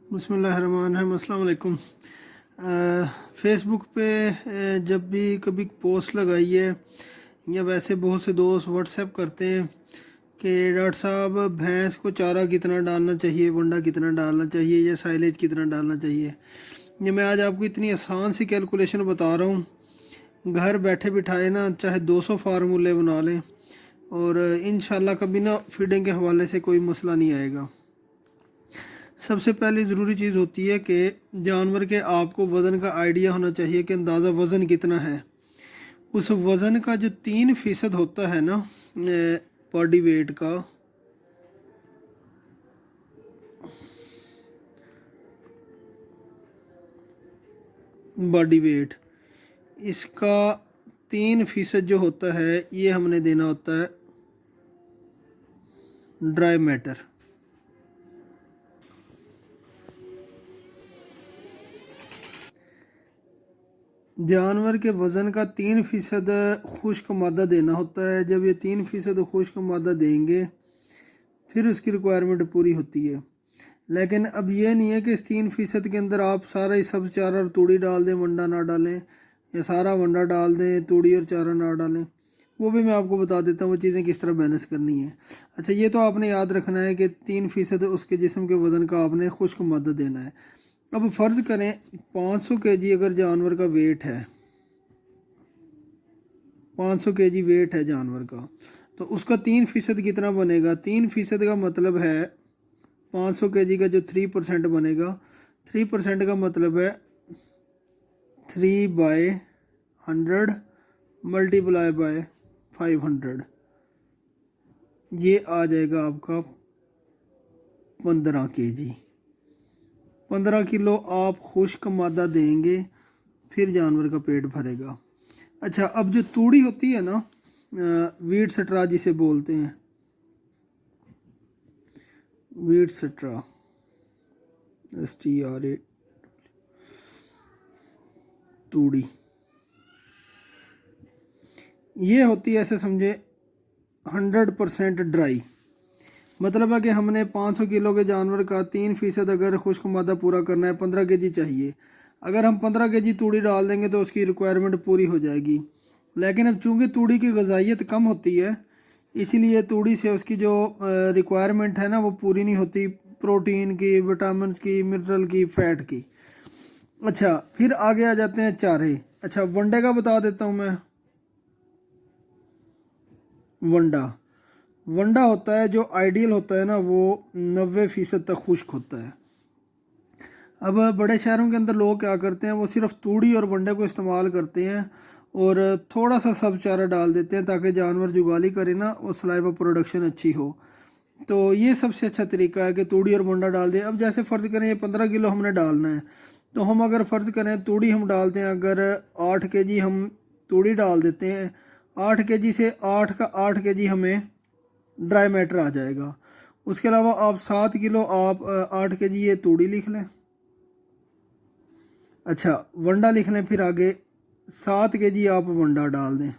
बिस्मिल्लाहिर्रहमानिर्रहीम। अस्सलाम वालेकुम। फ़ेसबुक पे जब भी कभी पोस्ट लगाई है या वैसे बहुत से दोस्त व्हाट्सएप करते हैं कि डॉक्टर साहब भैंस को चारा कितना डालना चाहिए, वंडा कितना डालना चाहिए या साइलेज कितना डालना चाहिए। ये मैं आज आपको इतनी आसान सी कैलकुलेशन बता रहा हूँ। घर बैठे बिठाए ना चाहे 200 फार्मूले बना लें और इंशाल्लाह कभी ना फीडिंग के हवाले से कोई मसला नहीं आएगा। सबसे पहले ज़रूरी चीज़ होती है कि जानवर के आपको वज़न का आइडिया होना चाहिए कि अंदाज़ा वज़न कितना है। उस वज़न का जो 3% होता है ना बॉडी वेट का, बॉडी वेट इसका 3% जो होता है ये हमने देना होता है ड्राई मैटर। जानवर के वज़न का 3% खुश्क मादा देना होता है। जब ये 3% खुश्क मादा देंगे फिर उसकी रिक्वायरमेंट पूरी होती है। लेकिन अब ये नहीं है कि इस 3% के अंदर आप सारा ही सब चारा और तूड़ी डाल दें, वंडा ना डालें, या सारा वंडा डाल दें तूड़ी और चारा ना डालें। वो भी मैं आपको बता देता हूँ वो चीज़ें किस तरह बैलेंस करनी है। अच्छा, ये तो आपने याद रखना है कि 3% उसके जिस्म के वज़न का आपने खुश्क मादा देना है। अब फ़र्ज़ करें 500 kg अगर जानवर का वेट है, 500 kg वेट है जानवर का, तो उसका 3% कितना बनेगा? 3% का मतलब है 500 kg का जो 3% बनेगा, 3% का मतलब है 3/100 मल्टीप्लाई बाय 500, ये आ जाएगा आपका 15 kg। 15 किलो आप खुश्क मादा देंगे फिर जानवर का पेट भरेगा। अच्छा, अब जो तूड़ी होती है ना, वीट स्ट्रा जिसे बोलते हैं, वीट स्ट्रा, STRA, तूड़ी, ये होती है ऐसे समझे 100% ड्राई। मतलब है कि हमने 500 किलो के जानवर का 3% अगर खुश्क मादा पूरा करना है, 15 kg चाहिए। अगर हम 15 kg तूड़ी डाल देंगे तो उसकी रिक्वायरमेंट पूरी हो जाएगी। लेकिन अब चूँकि तूड़ी की गजाइयत कम होती है, इसीलिए तूड़ी से उसकी जो रिक्वायरमेंट है ना वो पूरी नहीं होती, प्रोटीन की, विटामिन की, मिनरल की, फ़ैट की। अच्छा, फिर आगे आ जाते हैं चारे। अच्छा, वनडे का बता देता हूँ मैं। वंडा वंडा होता है जो आइडियल होता है ना, वो 90% तक खुश्क होता है। अब बड़े शहरों के अंदर लोग क्या करते हैं, वो सिर्फ तूड़ी और वंडे को इस्तेमाल करते हैं और थोड़ा सा सब चारा डाल देते हैं ताकि जानवर जुगाली करे ना और सलाइवा प्रोडक्शन अच्छी हो। तो ये सबसे अच्छा तरीका है कि तूड़ी और वंडा डाल दें। अब जैसे फ़र्ज़ करें ये 15 किलो हमने डालना है, तो हम अगर फ़र्ज़ करें तूड़ी हम डालते हैं, अगर 8 kg हम तूड़ी डाल देते हैं, 8 kg से 8 kg हमें ड्राई मैटर आ जाएगा। उसके अलावा आप 7 किलो आप 8 kg ये तूड़ी लिख लें। अच्छा, वंडा लिख लें, फिर आगे 7 kg आप वंडा डाल दें।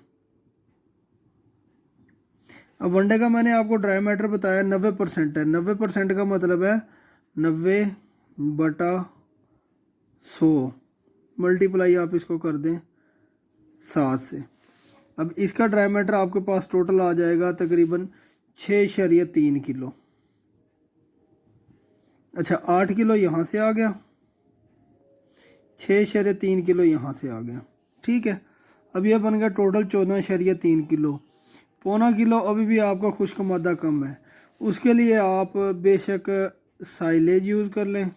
अब वनडे का मैंने आपको ड्राई मैटर बताया 90% है। 90% का मतलब है 90/100, मल्टीप्लाई आप इसको कर दें 7 से। अब इसका ड्राई मैटर आपके पास टोटल आ जाएगा तकरीबन 6.3 किलो। अच्छा, 8 किलो यहाँ से आ गया, 6.3 किलो यहाँ से आ गया। ठीक है, अब यह बन गया टोटल 14.3 किलो। पौना किलो अभी भी आपका खुश्क मादा कम है, उसके लिए आप बेशक साइलेज यूज़ कर लें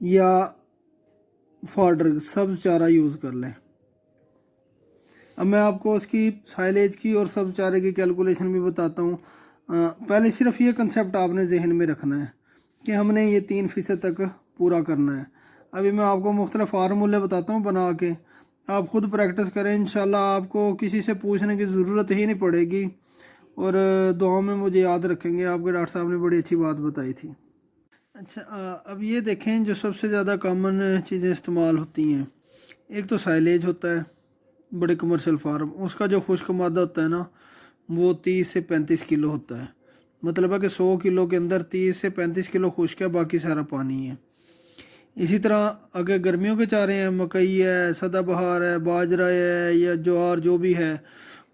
या फॉडर सब्ज़ चारा यूज़ कर लें। अब मैं आपको उसकी साइलेज की और सब्ज़ चारे की कैलकुलेशन भी बताता हूँ। पहले सिर्फ ये कंसेप्ट आपने जहन में रखना है कि हमने ये 3% तक पूरा करना है। अभी मैं आपको मुख्तलिफ फार्मूले बताता हूँ बना के, आप ख़ुद प्रैक्टिस करें, इंशाल्लाह आपको किसी से पूछने की ज़रूरत ही नहीं पड़ेगी और दुआओं में मुझे याद रखेंगे। आपके डॉक्टर साहब ने बड़ी अच्छी बात बताई थी। अच्छा, अब ये देखें जो सबसे ज़्यादा कॉमन चीज़ें इस्तेमाल होती हैं, एक तो साइलेज होता है बड़े कमर्शियल फार्म, उसका जो खुश्क मादा होता है ना वो 30 से 35 किलो होता है। मतलब है कि 100 किलो के अंदर 30 से 35 किलो खुश्क है, बाकी सारा पानी है। इसी तरह अगर गर्मियों के चारे हैं, मकई है, सदाबहार है, बाजरा है या ज्वार जो भी है,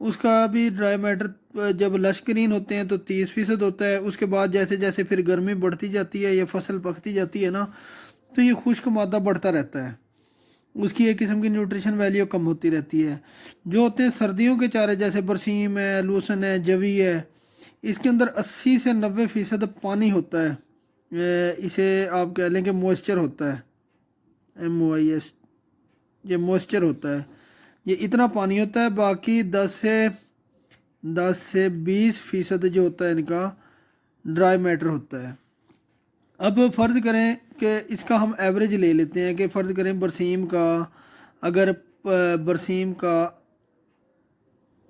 उसका भी ड्राई मैटर जब लश ग्रीन होते हैं तो 30% होता है। उसके बाद जैसे जैसे फिर गर्मी बढ़ती जाती है या फसल पकती जाती है ना, तो ये खुश्क मादा बढ़ता रहता है, उसकी एक किस्म की न्यूट्रिशन वैल्यू कम होती रहती है। जो होते हैं सर्दियों के चारे जैसे बरसीम है, लूसन है, जवी है, इसके अंदर 80 से 90% पानी होता है। इसे आप कह लें कि मॉइस्चर होता है, MOIS, ये मॉइस्चर होता है, ये इतना पानी होता है। बाकी 10 से 20% जो होता है इनका ड्राई मैटर होता है। अब फ़र्ज़ करें कि इसका हम एवरेज ले लेते हैं कि फ़र्ज़ करें बरसीम का, अगर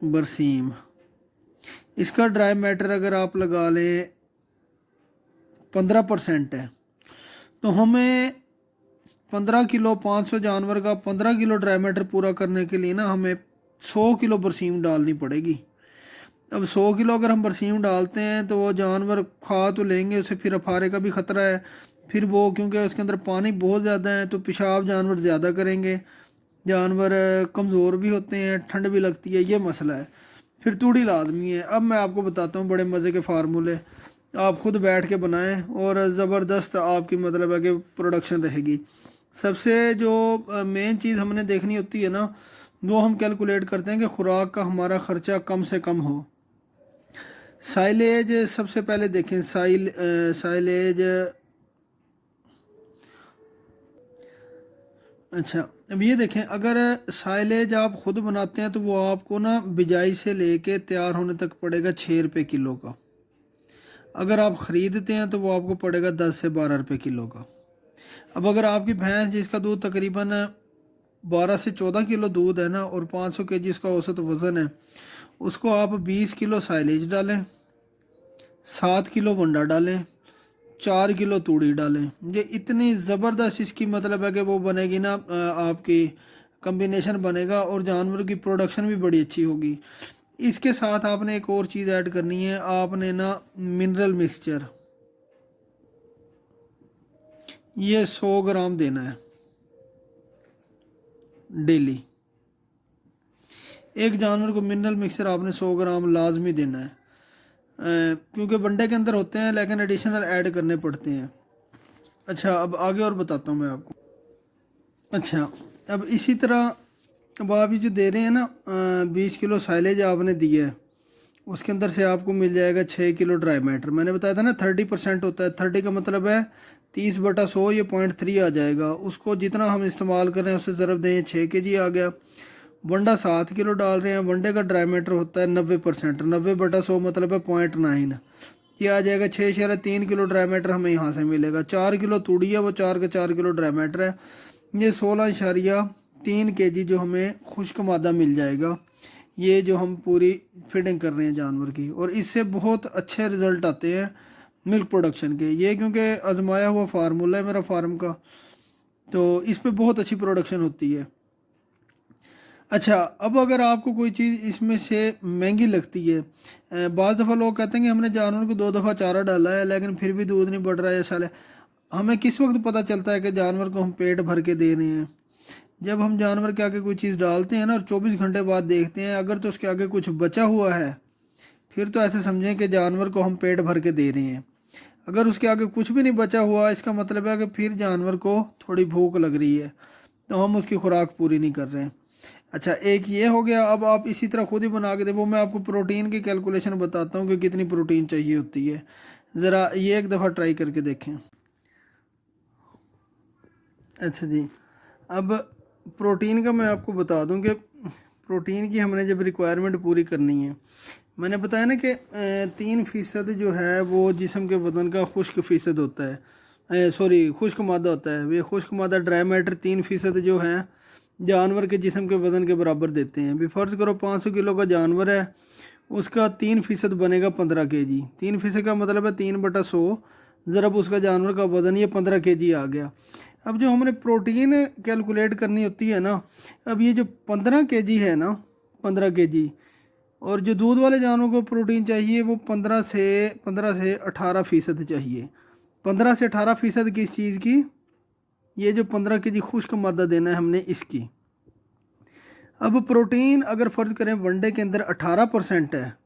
बरसीम इसका ड्राई मैटर अगर आप लगा लें 15% है, तो हमें 15 किलो 500 जानवर का 15 किलो ड्राई मैटर पूरा करने के लिए ना हमें 100 किलो बरसीम डालनी पड़ेगी। अब 100 किलो अगर हम बरसीम डालते हैं तो वो जानवर खा तो लेंगे, उसे फिर अफारे का भी ख़तरा है, फिर वो क्योंकि उसके अंदर पानी बहुत ज़्यादा है तो पेशाब जानवर ज़्यादा करेंगे, जानवर कमज़ोर भी होते हैं, ठंड भी लगती है, ये मसला है। फिर तूड़ी लाजमी है। अब मैं आपको बताता हूँ बड़े मज़े के फार्मूले, आप ख़ुद बैठ के बनाएं और ज़बरदस्त आपकी मतलब है कि प्रोडक्शन रहेगी। सबसे जो मेन चीज़ हमने देखनी होती है ना, वो हम कैलकुलेट करते हैं कि ख़ुराक का हमारा ख़र्चा कम से कम हो। साइलेज सबसे पहले देखें, साइलेज, अच्छा अब ये देखें, अगर साइलेज आप ख़ुद बनाते हैं तो वो आपको ना बिजाई से लेके तैयार होने तक पड़ेगा 6 रुपये किलो का। अगर आप ख़रीदते हैं तो वो आपको पड़ेगा 10 से 12 रुपये किलो का। अब अगर आपकी भैंस जिसका दूध तकरीबन 12 से 14 किलो दूध है ना और 500 केजी उसका औसत वज़न है, उसको आप 20 किलो साइलेज डालें, 7 किलो वंडा डालें, 4 किलो तूड़ी डालें। ये इतनी ज़बरदस्त इसकी मतलब है कि वो बनेगी ना, आपकी कम्बिनेशन बनेगा और जानवर की प्रोडक्शन भी बड़ी अच्छी होगी। इसके साथ आपने एक और चीज़ ऐड करनी है, आपने ना मिनरल मिक्सचर, ये 100 ग्राम देना है डेली। एक जानवर को मिनरल मिक्सचर आपने 100 ग्राम लाजमी देना है, क्योंकि वनडे के अंदर होते हैं लेकिन एडिशनल ऐड करने पड़ते हैं। अच्छा अब आगे और बताता हूँ मैं आपको। अच्छा अब इसी तरह अब आप ये जो दे रहे हैं ना, 20 किलो साइलेज आपने दिया है, उसके अंदर से आपको मिल जाएगा 6 किलो ड्राई मैटर। मैंने बताया था ना 30% होता है, 30 का मतलब है 30/100, ये 0.3 आ जाएगा। उसको जितना हम इस्तेमाल कर रहे हैं उससे ज़रब दें, 6 kg आ गया। वंडा 7 किलो डाल रहे हैं, वनडे का ड्राई मैटर होता है 90%, 90/100 मतलब है 0.9, ये आ जाएगा 6/3 किलो ड्राई मैटर हमें यहाँ से मिलेगा। 4 किलो तूड़ी है, वो 4 का 4 किलो ड्राई मैटर है, ये 16.3 kg जो हमें खुश्क मादा मिल जाएगा, ये जो हम पूरी फीडिंग कर रहे हैं जानवर की। और इससे बहुत अच्छे रिज़ल्ट आते हैं मिल्क प्रोडक्शन के, ये क्योंकि आजमाया हुआ फार्मूला है मेरा फार्म का, तो इस पे बहुत अच्छी प्रोडक्शन होती है। अच्छा अब अगर आपको कोई चीज़ इसमें से महंगी लगती है, बाज़ दफ़ा लोग कहते हैं कि हमने जानवर को 2 दफ़ा चारा डाला है लेकिन फिर भी दूध नहीं बढ़ रहा है, साले हमें किस वक्त पता चलता है कि जानवर को हम पेट भर के दे रहे हैं? जब हम जानवर के आगे कोई चीज़ डालते हैं ना और 24 घंटे बाद देखते हैं, अगर तो उसके आगे कुछ बचा हुआ है फिर तो ऐसे समझें कि जानवर को हम पेट भर के दे रहे हैं। अगर उसके आगे कुछ भी नहीं बचा हुआ, इसका मतलब है कि फिर जानवर को थोड़ी भूख लग रही है, तो हम उसकी खुराक पूरी नहीं कर रहे हैं। अच्छा एक ये हो गया। अब आप इसी तरह खुद ही बना के दे, वो मैं आपको प्रोटीन की कैलकुलेशन बताता हूँ कि कितनी प्रोटीन चाहिए होती है, ज़रा ये एक दफ़ा ट्राई करके देखें। अच्छा जी, अब प्रोटीन का मैं आपको बता दूं कि प्रोटीन की हमने जब रिक्वायरमेंट पूरी करनी है, मैंने बताया ना कि 3% जो है वो जिस्म के बदन का खुश्क फ़ीसद होता है, सॉरी खुश्क मादा होता है। वे खुश्क मादा ड्राई मैटर 3% जो है जानवर के जिस्म के वज़न के बराबर देते हैं। भी फ़र्ज़ करो 500 किलो का जानवर है, उसका 3% बनेगा 15 kg। 3% का मतलब है 3/100 ज़रब उसका जानवर का वज़न, ये 15 kg आ गया। अब जो हमने प्रोटीन कैलकुलेट करनी होती है ना, अब ये जो 15 kg है ना, 15 kg और जो दूध वाले जानवरों को प्रोटीन चाहिए वो 15 से 18% चाहिए। 15 से 18% किस चीज़ की? ये जो 15 kg खुश्क मादा देना है हमने इसकी। अब प्रोटीन अगर फ़र्ज़ करें वनडे के अंदर 18% है,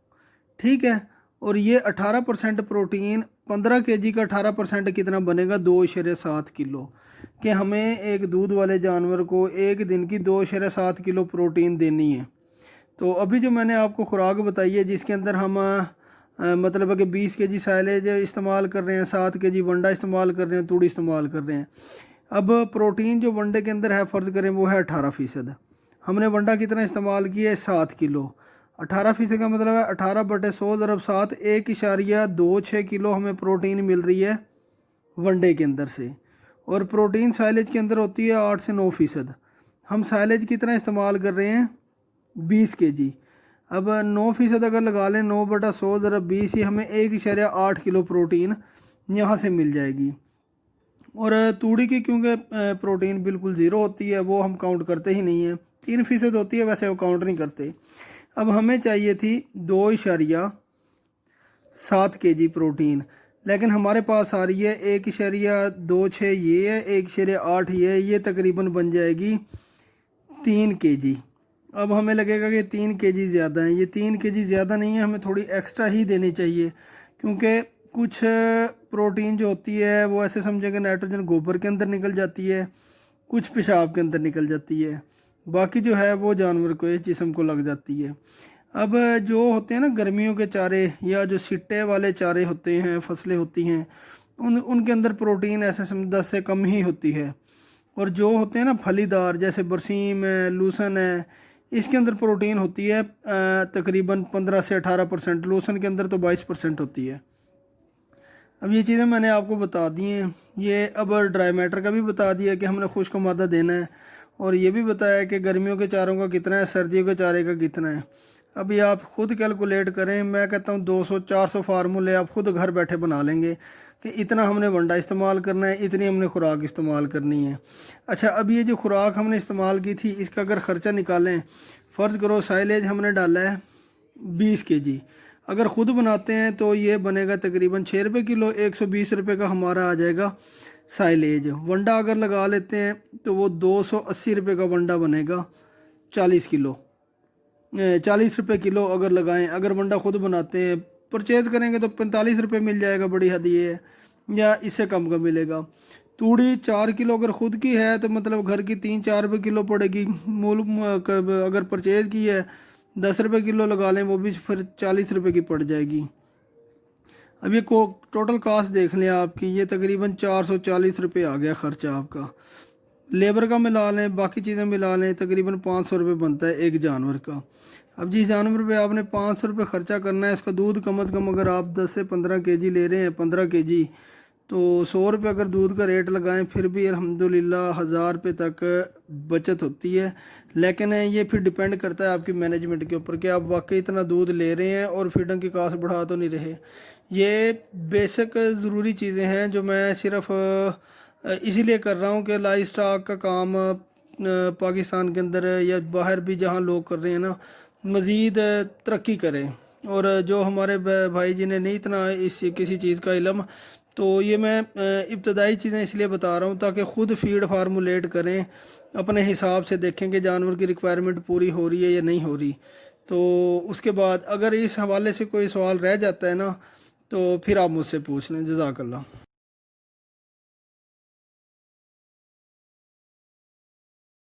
ठीक है, और ये 18% प्रोटीन 15 kg का 18% कितना बनेगा? 2.7 किलो। कि हमें एक दूध वाले जानवर को एक दिन की 2.7 किलो प्रोटीन देनी है। तो अभी जो मैंने आपको खुराक बताई है जिसके अंदर हम मतलब है कि 20 kg साइलेज इस्तेमाल कर रहे हैं, 7 kg वंडा इस्तेमाल कर रहे हैं, तूड़ी इस्तेमाल कर रहे हैं। अब प्रोटीन जो वनडे के अंदर है फ़र्ज़ करें वो है 18%। हमने वंडा कितना इस्तेमाल किया है? 7 किलो। 18% का मतलब है 18/100 × 7, 1.26 किलो हमें प्रोटीन मिल रही है वनडे के अंदर से। और प्रोटीन साइलेज के अंदर होती है 8 से 9%। हम साइलेज कितना इस्तेमाल कर रहे हैं? 20 kg। अब 9% अगर लगा लें, 9/100 ज़रा 20 ही हमें 1.8 किलो प्रोटीन यहाँ से मिल जाएगी। और तूड़ी की क्योंकि प्रोटीन बिल्कुल ज़ीरो होती है, वो हम काउंट करते ही नहीं है। 3% होती है, वैसे वो काउंट नहीं करते। अब हमें चाहिए थी 2.7 kg प्रोटीन, लेकिन हमारे पास आ रही है 1.26 ये है, 1.8 ये है, ये तकरीबन बन जाएगी 3 kg। अब हमें लगेगा कि 3 kg ज़्यादा है। ये 3 kg ज़्यादा नहीं है, हमें थोड़ी एक्स्ट्रा ही देनी चाहिए, क्योंकि कुछ प्रोटीन जो होती है वो ऐसे समझे कि नाइट्रोजन गोबर के अंदर निकल जाती है, कुछ पेशाब के अंदर निकल जाती है, बाकी जो है वो जानवर को जिस्म को लग जाती है। अब जो होते हैं ना गर्मियों के चारे या जो सिट्टे वाले चारे होते हैं, फसलें होती हैं, उनके अंदर प्रोटीन ऐसे 10 से कम ही होती है। और जो होते हैं ना फलीदार, जैसे बरसीम है, लूसन है, इसके अंदर प्रोटीन होती है तकरीबन 15 से 18%। लूसन के अंदर तो 22% होती है। अब ये चीज़ें मैंने आपको बता दी हैं। ये अब ड्राई मैटर का भी बता दिया कि हमने खुश्क मादा देना है, और ये भी बताया कि गर्मियों के चारों का कितना है, सर्दियों के चारे का कितना है। अभी आप खुद कैलकुलेट करें, मैं कहता हूँ 200-400 फार्मूले आप खुद घर बैठे बना लेंगे कि इतना हमने वंडा इस्तेमाल करना है, इतनी हमने खुराक इस्तेमाल करनी है। अच्छा, अब ये जो खुराक हमने इस्तेमाल की थी इसका अगर ख़र्चा निकालें, फ़र्ज़ करो साइलेज हमने डाला है 20 kg, अगर ख़ुद बनाते हैं तो ये बनेगा तकरीबन 6 रुपये किलो, 120 रुपये का हमारा आ जाएगा साइलेज। वंडा अगर लगा लेते हैं तो वो 280 रुपये का वंडा बनेगा 40 किलो, 40 रुपये किलो अगर लगाएं। अगर वंडा खुद बनाते हैं, परचेज़ करेंगे तो 45 रुपये मिल जाएगा, बड़ी हद ये है, या इससे कम का मिलेगा। तूड़ी 4 किलो अगर ख़ुद की है तो मतलब घर की 3-4 रुपये किलो पड़ेगी। मूल अगर परचेज़ की है 10 रुपये किलो लगा लें, वो भी फिर 40 रुपये की पड़ जाएगी। अब ये टोटल कास्ट देख लें आपकी, ये तकरीबन 440 रुपये आ गया ख़र्चा आपका। लेबर का मिला लें, बाकी चीज़ें मिला लें, तकरीबन 500 रुपये बनता है एक जानवर का। अब जिस जानवर पे आपने 500 रुपये ख़र्चा करना है, इसका दूध कम अज़ कम अगर आप 10 से 15 kg ले रहे हैं, 15 kg, तो 100 रुपये अगर दूध का रेट लगाएं फिर भी अल्हम्दुलिल्लाह 1000 रुपये तक बचत होती है। लेकिन ये फिर डिपेंड करता है आपकी मैनेजमेंट के ऊपर कि आप वाकई इतना दूध ले रहे हैं और फीडिंग की कास्ट बढ़ा तो नहीं रहे। ये बेसिक ज़रूरी चीज़ें हैं जो मैं सिर्फ इसीलिए कर रहा हूँ कि लाइव स्टॉक का काम पाकिस्तान के अंदर या बाहर भी जहाँ लोग कर रहे हैं ना, मज़ीद तरक्की करें। और जो हमारे भाई जिन्हें नहीं इतना इस किसी चीज़ का इल्म, तो ये मैं इब्तदाई चीज़ें इसलिए बता रहा हूँ ताकि ख़ुद फीड फार्मूलेट करें, अपने हिसाब से देखें कि जानवर की रिक्वायरमेंट पूरी हो रही है या नहीं हो रही। तो उसके बाद अगर इस हवाले से कोई सवाल रह जाता है ना, तो फिर आप मुझसे पूछ लें। जज़ाकल्लाह।